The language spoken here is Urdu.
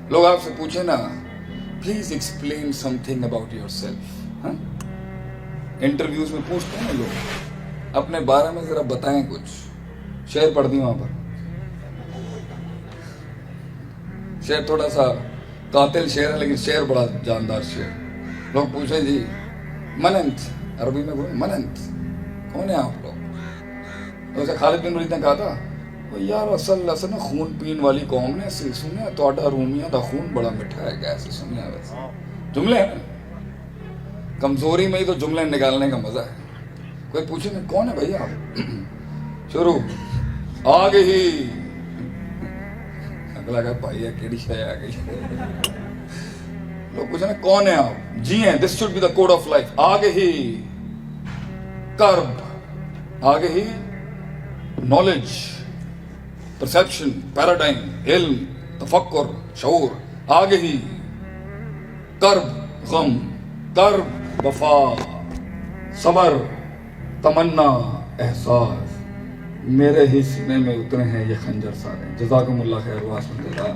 لوگ آپ سے پوچھیں نا please explain some thing about your self, interviews میں پوچھتے ہیں نا لوگ اپنے بارے میں ذرا بتائیں کچھ. شعر پڑھ دی وہاں پر، شعر تھوڑا سا قاتل شعر ہے لیکن شعر بڑا جاندار شعر. لوگ پوچھیں جی من انت، عربی میں بولیں من انت، کون ہیں آپ لوگ؟ ویسے خالد بن ولید نے کہا تھا یار اصل نا خون پین والی قوم نے سنیا تہاڈا رومیاں دا خون بڑا میٹھا ہے. کیسے سنیا؟ ویسے جملے ہیں نا، کمزوری میں ہی تو جملے نکالنے کا مزہ ہے. کوئی پوچھے نا کون ہے بھائی آپ، شروع آگے ہی اگلا کہ بھائی ہے کیڑی شے آ گئی. لوگ پوچھے نا کون ہے آپ، جی ہیں this should be the code of life. آگے ہی کرب، آگے ہی نالج، پرسیپشن، پیراڈائم، علم، تفکر، شعور. آگے ہی کرب غم، کرب وفا، صبر، تمنا، احساس. میرے ہی سینے میں اترے ہیں یہ خنجر سارے. جزاکم اللہ خیر واسم اللہ.